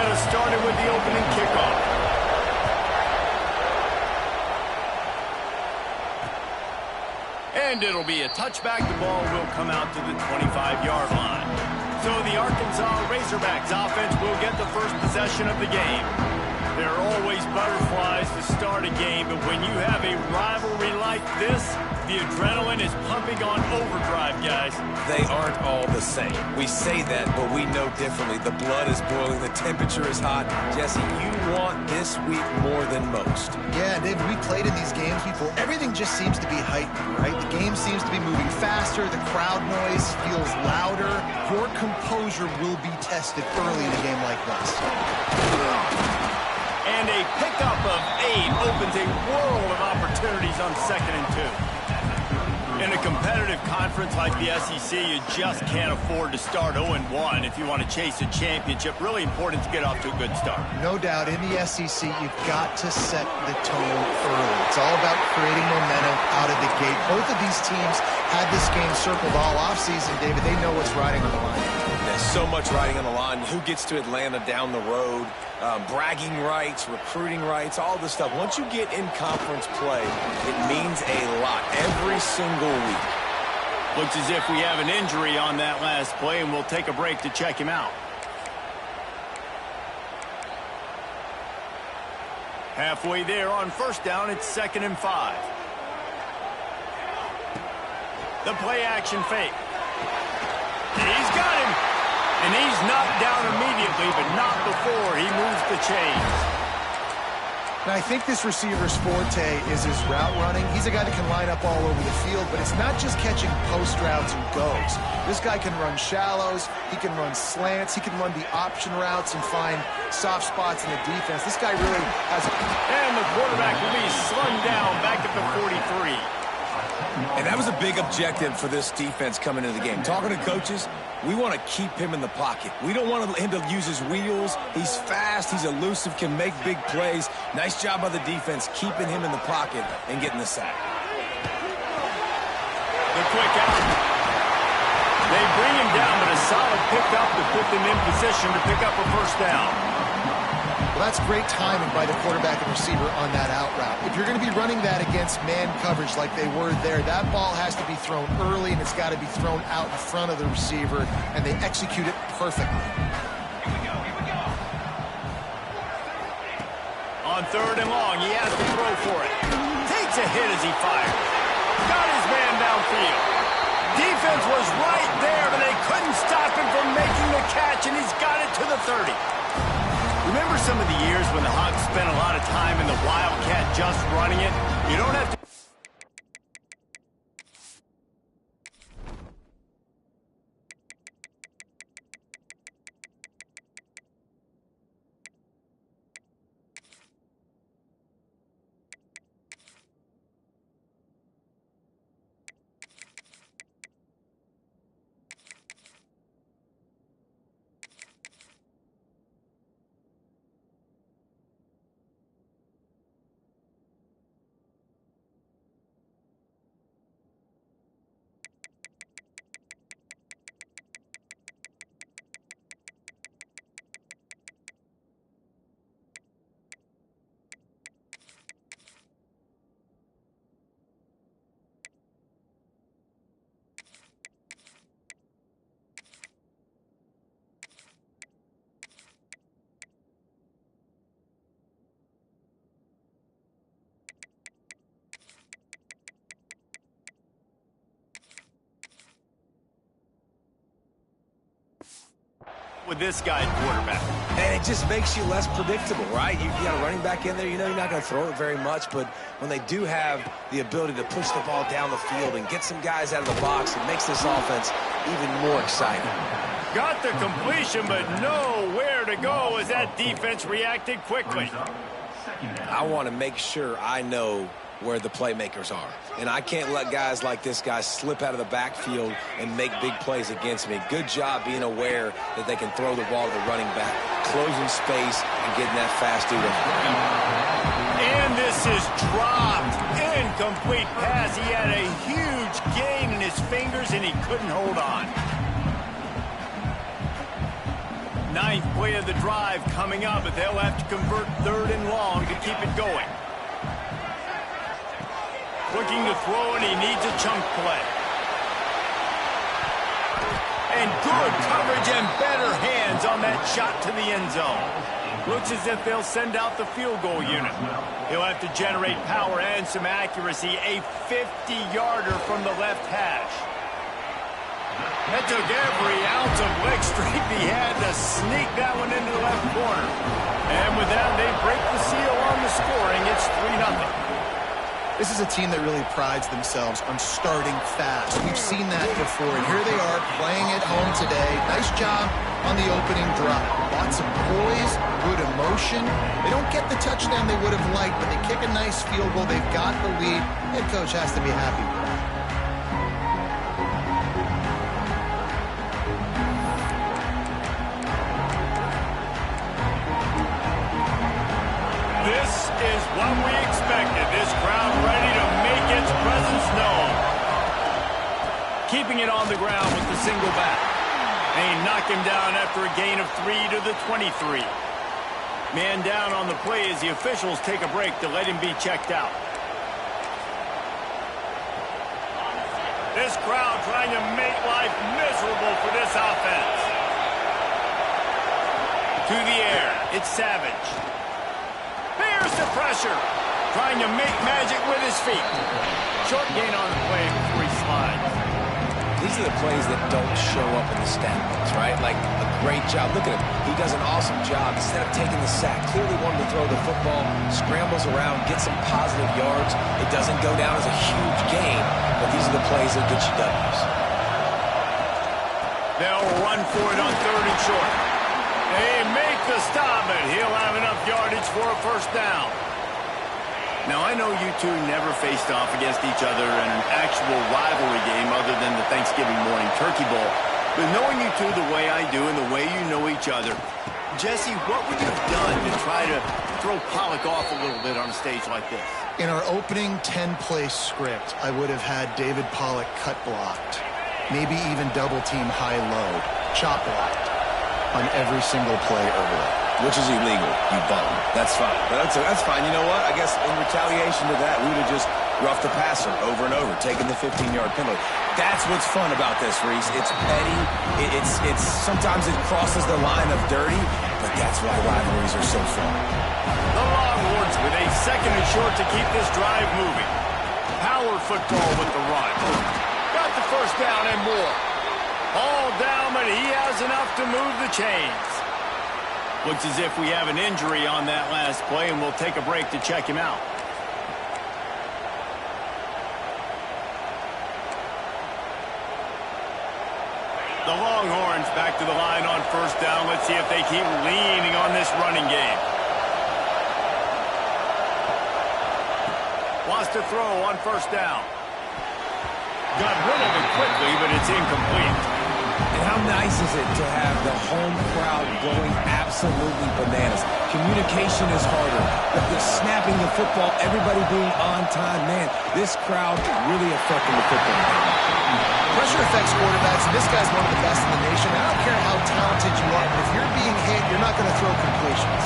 get us started with the opening kickoff. And it'll be a touchback. The ball will come out to the 25-yard line. So the Arkansas Razorbacks offense will get the first possession of the game. There are always butterflies to start a game, but when you have a rivalry like this, the adrenaline is pumping on overdrive, guys. They aren't all the same. We say that, but we know differently. The blood is boiling. The temperature is hot. Jesse, you want this week more than most. Yeah, Dave, we played in these games before. Everything just seems to be heightened, right? The game seems to be moving faster. The crowd noise feels louder. Your composure will be tested early in a game like this. And a pickup of 8 opens a world of opportunities on 2nd and 2. In a competitive conference like the SEC, you just can't afford to start 0-1 if you want to chase a championship. Really important to get off to a good start. No doubt, in the SEC, you've got to set the tone early. It's all about creating momentum out of the gate. Both of these teams had this game circled all offseason, David. They know what's riding on the line. There's so much riding on the line. Who gets to Atlanta down the road? Bragging rights, recruiting rights, all this stuff. Once you get in conference play, it means a lot every single week. Looks as if we have an injury on that last play, and we'll take a break to check him out. Halfway there on 1st down, it's 2nd and 5. The play action fake. He's got him. And he's knocked down immediately, but not before he moves the chains. And I think this receiver's forte is his route running. He's a guy that can line up all over the field, but it's not just catching post routes and goes. This guy can run shallows, he can run slants, he can run the option routes and find soft spots in the defense. This guy really has a... And the quarterback will be slung down back at the 43. And that was a big objective for this defense coming into the game. Talking to coaches, we want to keep him in the pocket. We don't want him to use his wheels. He's fast, he's elusive, can make big plays. Nice job by the defense keeping him in the pocket and getting the sack. The quick out. They bring him down, but a solid pickup to put them in position to pick up a 1st down. Well, that's great timing by the quarterback and receiver on that out route. If you're going to be running that against man coverage like they were there, that ball has to be thrown early, and it's got to be thrown out in front of the receiver, and they execute it perfectly. On 3rd and long, he has to throw for it. Takes a hit as he fires. Got his man downfield. Defense was right there, but they couldn't stop him from making the catch, and he's got it to the 30. Remember some of the years when the Hawks spent a lot of time in the Wildcat just running it? You don't have to... with this guy quarterback. And it just makes you less predictable, right? You got a running back in there, you know you're not going to throw it very much, but when they do have the ability to push the ball down the field and get some guys out of the box, it makes this offense even more exciting. Got the completion, but nowhere to go as that defense reacted quickly. I want to make sure I know where the playmakers are. And I can't let guys like this guy slip out of the backfield and make big plays against me. Good job being aware that they can throw the ball to the running back, closing space, and getting that fast dude off. And this is dropped. Incomplete pass. He had a huge gain in his fingers, and he couldn't hold on. Ninth play of the drive coming up, but they'll have to convert 3rd and long to keep it going. Looking to throw, and he needs a chunk play. And good coverage and better hands on that shot to the end zone. Looks as if they'll send out the field goal unit. He'll have to generate power and some accuracy. A 50-yarder from the left hash. That took every ounce of leg strength he had to sneak that one into the left corner. And with that, they break the seal on the scoring. It's 3-0. This is a team that really prides themselves on starting fast. We've seen that before, and here they are playing at home today. Nice job on the opening drive. Lots of poise, good emotion. They don't get the touchdown they would have liked, but they kick a nice field goal. They've got the lead. Head coach has to be happy with that. This is what we expected. This crowd ready to make its presence known. Keeping it on the ground with the single back. They knock him down after a gain of 3 to the 23. Man down on the play as the officials take a break to let him be checked out. This crowd trying to make life miserable for this offense. To the air, it's Savage. Here's the pressure. Trying to make magic with his feet. Short gain on the play before he slides. These are the plays that don't show up in the stat books, right? Like a great job. Look at him. He does an awesome job. Instead of taking the sack, clearly wanted to throw the football, scrambles around, gets some positive yards. It doesn't go down as a huge gain, but these are the plays that get you W's. They'll run for it on 3rd and short. They make the stop, but he'll have enough yardage for a first down. Now, I know you two never faced off against each other in an actual rivalry game other than the Thanksgiving morning turkey bowl. But knowing you two the way I do and the way you know each other, Jesse, what would you have done to try to throw Pollock off a little bit on a stage like this? In our opening 10-play script, I would have had David Pollock cut blocked, maybe even double-team high-low, chop blocked on every single play early. Which is illegal, you bum. That's fine. But that's fine. You know what? I guess in retaliation to that, we would have just roughed the passer over and over, taking the 15-yard penalty. That's what's fun about this, Reese. It's petty. It's sometimes it crosses the line of dirty, but that's why rivalries are so fun. The Longhorns with a 2nd and short to keep this drive moving. Power football with the run. Got the first down and more. All down, but he has enough to move the chains. Looks as if we have an injury on that last play, and we'll take a break to check him out. The Longhorns back to the line on 1st down. Let's see if they keep leaning on this running game. Wants to throw on 1st down. Got rid of it quickly, but it's incomplete. And how nice is it to have the home crowd going absolutely bananas? Communication is harder. The snapping the football, everybody being on time. Man, this crowd really affecting the football game. Pressure affects quarterbacks, and this guy's one of the best in the nation. I don't care how talented you are, but if you're being hit, you're not going to throw completions.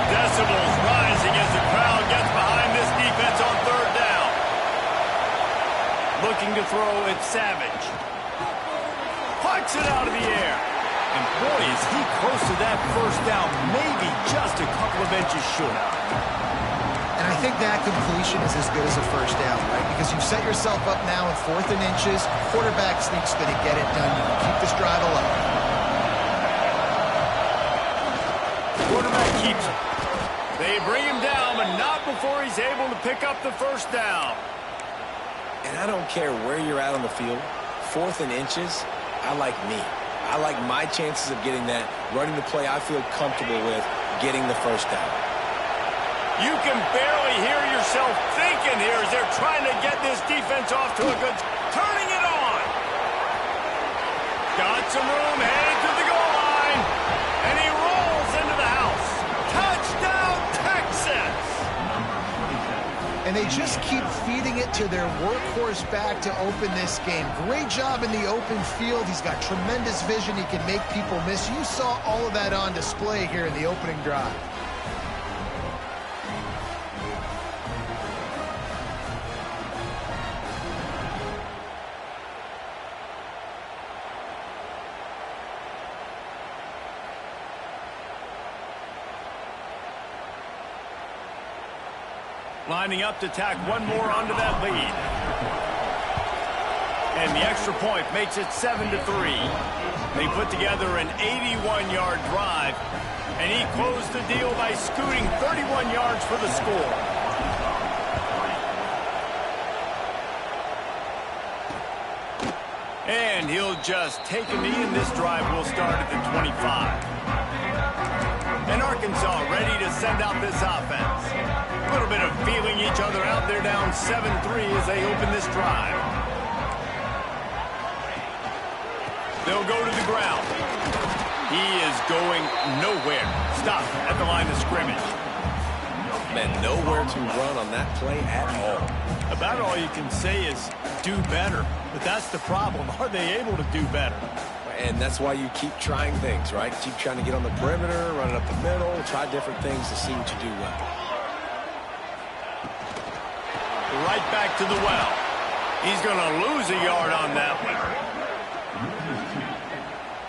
Decibels rising as the crowd gets behind this defense on 3rd down. Looking to throw, it's Savage. Pucks it out of the air. And boy, is he close to that first down, maybe just a couple of inches short. And I think that completion is as good as a first down, right? Because you've set yourself up now in 4th and inches. Quarterback sneak's going to get it done. You can keep this drive alive. Quarterback keeps it. They bring him down, but not before he's able to pick up the first down. And I don't care where you're at on the field, 4th and inches, I like me. I like my chances of getting that, running the play I feel comfortable with, getting the first down. You can barely hear yourself thinking here as they're trying to get this defense off to a good... Turning it on! Got some room, headed to the goal line, and he rolls into the house. Touchdown, Texas! And and they just keep feeding it to their workhorse back to open this game. Great job in the open field. He's got tremendous vision. He can make people miss. You saw all of that on display here in the opening drive. Lining up to tack one more onto that lead. And the extra point makes it 7-3. They put together an 81-yard drive, and he closed the deal by scooting 31 yards for the score. And he'll just take a knee, and this drive will start at the 25. And Arkansas ready to send out this offense. A little bit of feeling each other out. They're down 7-3 as they open this drive. They'll go to the ground. He is going nowhere. Stop at the line of scrimmage. Man, nowhere to run on that play at all. About all you can say is do better. But that's the problem. Are they able to do better? And that's why you keep trying things, right? Keep trying to get on the perimeter, run it up the middle, try different things to see what you do well. Right back to the well. He's going to lose a yard on that one.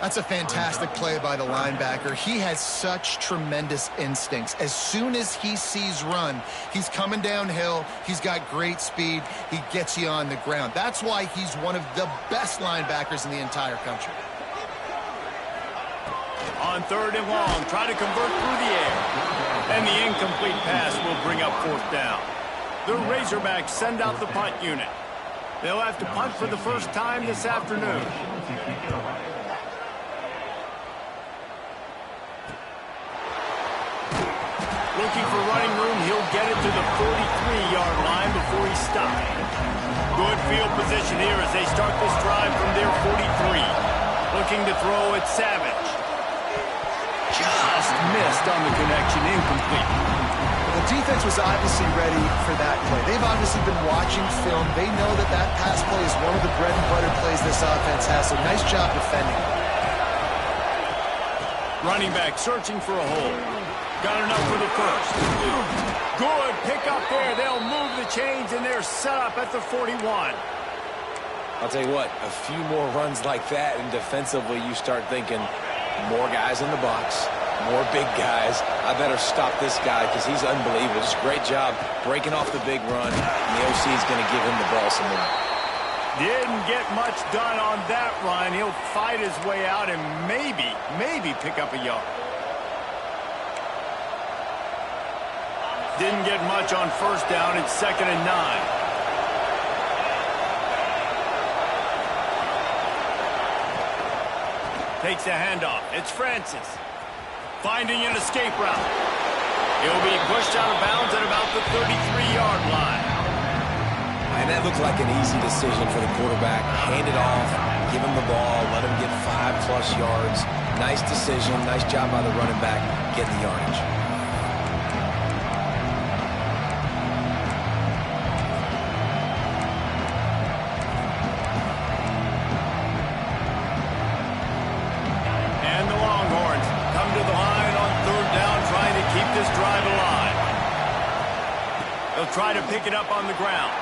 That's a fantastic play by the linebacker. He has such tremendous instincts. As soon as he sees run, he's coming downhill. He's got great speed. He gets you on the ground. That's why he's one of the best linebackers in the entire country. On 3rd and long, try to convert through the air. And the incomplete pass will bring up 4th down. The Razorbacks send out the punt unit. They'll have to punt for the first time this afternoon. Looking for running room, he'll get it to the 43-yard line before he stops. Good field position here as they start this drive from their 43. Looking to throw at Savage. Just missed on the connection, incomplete. The defense was obviously ready for that play. They've obviously been watching film. They know that that pass play is one of the bread and butter plays this offense has, so nice job defending. Running back searching for a hole. Got enough for the first. Good pick up there. They'll move the chains, and they're set up at the 41. I'll tell you what, a few more runs like that, and defensively you start thinking more guys in the box, more big guys. I better stop this guy because he's unbelievable. Just great job breaking off the big run, and the OC is going to give him the ball some more. Didn't get much done on that run. He'll fight his way out and maybe pick up a yard. Didn't get much on 1st down. It's 2nd and 9. Takes the handoff. It's Francis. Finding an escape route. He'll be pushed out of bounds at about the 33-yard line. And that looked like an easy decision for the quarterback. Hand it off, give him the ball, let him get 5+ yards. Nice decision. Nice job by the running back getting the yardage. Try to pick it up on the ground.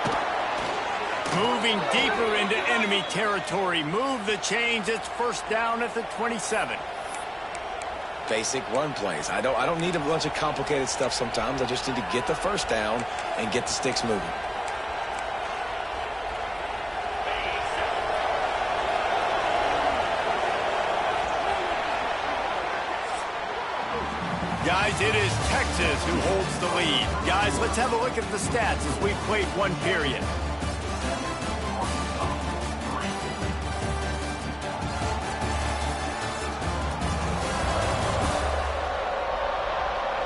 Moving deeper into enemy territory. Move the chains. It's 1st down at the 27. Basic run plays. I don't need a bunch of complicated stuff sometimes. I just need to get the 1st down and get the sticks moving. Guys, it is Texas who holds the lead. Guys, let's have a look at the stats as we've played one period.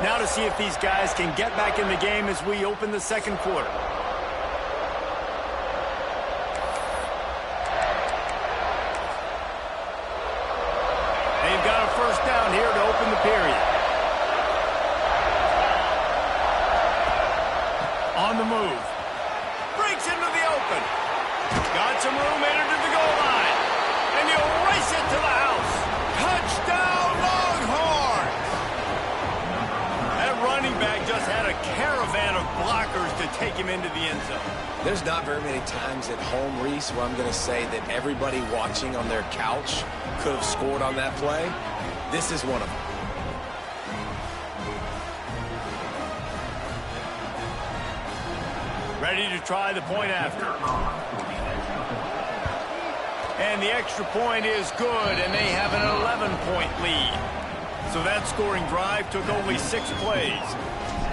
Now to see if these guys can get back in the game as we open the 2nd quarter. They've got a 1st down here to open the period. On the move. to take him into the end zone. There's not very many times at home, Reese, where I'm going to say that everybody watching on their couch could have scored on that play. This is one of them. Ready to try the point after. And the extra point is good, and they have an 11-point lead. So that scoring drive took only 6 plays.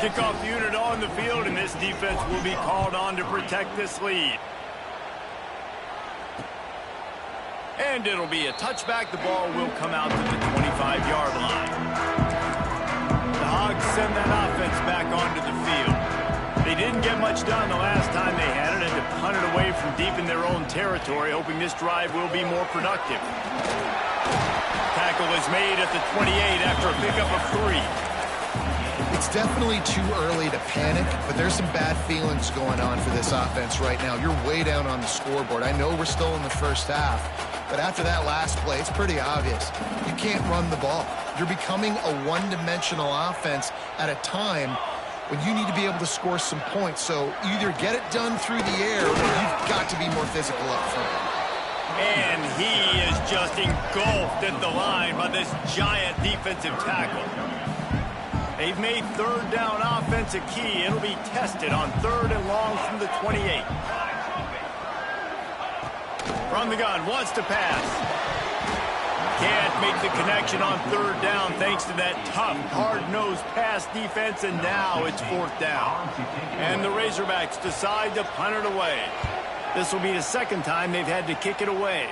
Kickoff unit on the field, and this defense will be called on to protect this lead. And it'll be a touchback. The ball will come out to the 25-yard line. The Hogs send that offense back onto the field. They didn't get much done the last time they had it, and to punt it away from deep in their own territory, hoping this drive will be more productive. Tackle is made at the 28 after a pickup of 3. It's definitely too early to panic, but there's some bad feelings going on for this offense right now. You're way down on the scoreboard. I know we're still in the first half, but after that last play, it's pretty obvious. You can't run the ball. You're becoming a one-dimensional offense at a time when you need to be able to score some points. So either get it done through the air, or you've got to be more physical up front. And he is just engulfed at the line by this giant defensive tackle. They've made third down offense a key. It'll be tested on 3rd and long from the 28. From the gun, wants to pass. Can't make the connection on 3rd down thanks to that tough, hard-nosed pass defense, and now it's 4th down. And the Razorbacks decide to punt it away. This will be the 2nd time they've had to kick it away.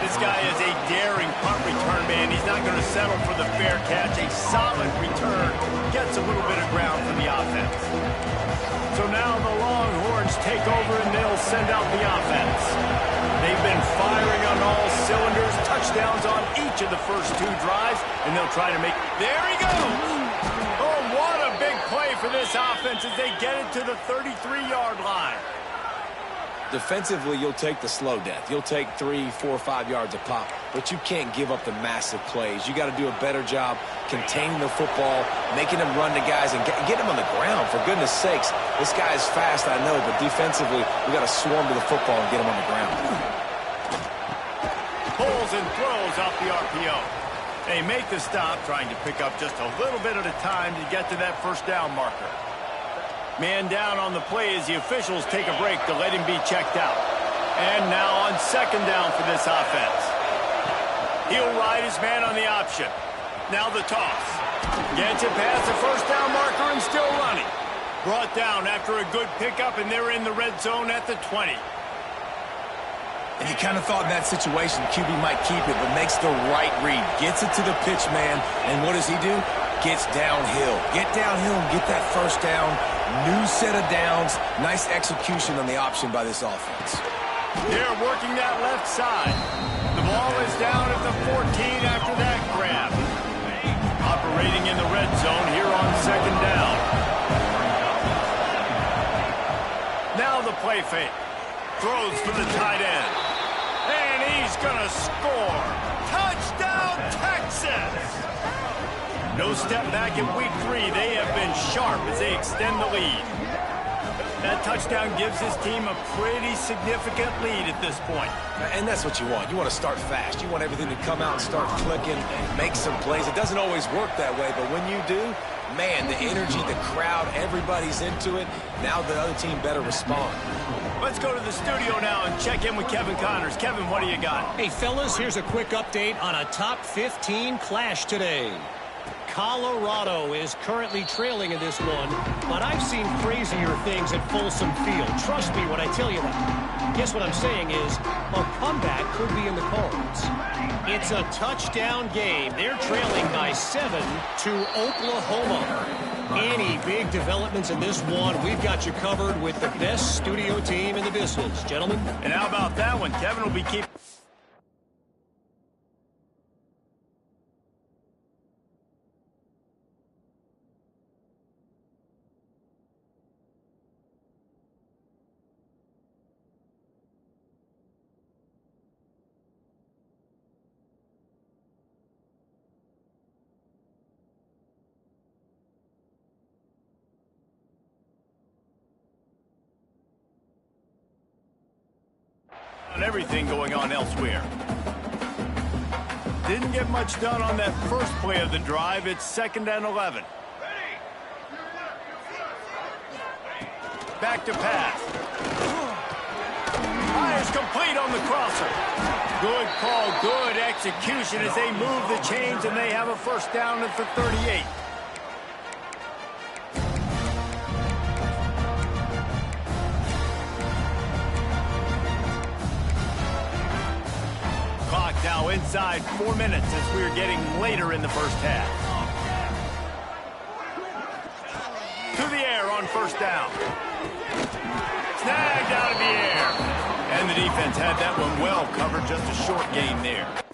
This guy is a daring punt return man. He's not going to settle for the fair catch. A solid return gets a little bit of ground for the offense. So now the Longhorns take over, and they'll send out the offense. They've been firing on all cylinders, touchdowns on each of the first 2 drives, and they'll try to make... There he goes! Oh, what a big play for this offense as they get it to the 33-yard line. Defensively, you'll take the slow death. You'll take 3, 4, 5 yards a pop, but you can't give up the massive plays. You got to do a better job containing the football, making them run to guys, and get them on the ground. For goodness sakes, this guy is fast, I know, but defensively, we got to swarm to the football and get him on the ground. Pulls and throws off the RPO. They make the stop, trying to pick up just a little bit at a time to get to that 1st down marker. Man down on the play as the officials take a break to let him be checked out. And now on 2nd down for this offense. He'll ride his man on the option. Now the toss. Gets it past the 1st down marker and still running. Brought down after a good pickup, and they're in the red zone at the 20. And you kind of thought in that situation QB might keep it, but makes the right read. Gets it to the pitch man, and what does he do? Gets downhill. Get downhill and get that 1st down. New set of downs. Nice execution on the option by this offense. They're working that left side. The ball is down at the 14 after that grab. Operating in the red zone here on 2nd down. Now the play fake. Throws for the tight end. And he's going to score. Touchdown, Texas! No step back in week 3. They have been sharp as they extend the lead. That touchdown gives his team a pretty significant lead at this point. And that's what you want. You want to start fast. You want everything to come out and start clicking, make some plays. It doesn't always work that way, but when you do, man, the energy, the crowd, everybody's into it. Now the other team better respond. Let's go to the studio now and check in with Kevin Connors. Kevin, what do you got? Hey, fellas, here's a quick update on a top 15 clash today. Colorado is currently trailing in this one, but I've seen crazier things at Folsom Field. Trust me when I tell you that. Guess what I'm saying is a comeback could be in the cards. It's a touchdown game. They're trailing by 7 to Oklahoma. Any big developments in this one, we've got you covered with the best studio team in the business. Gentlemen? And how about that one? Kevin will be keeping... and everything going on elsewhere. Didn't get much done on that first play of the drive. It's 2nd and 11. Back to pass. Fires complete on the crosser. Good call, good execution as they move the chains, and they have a first down at the 38. Clock now inside 4 minutes as we're getting later in the first half. To the air on first down. Snagged out of the air. And the defense had that one well covered, just a short gain there.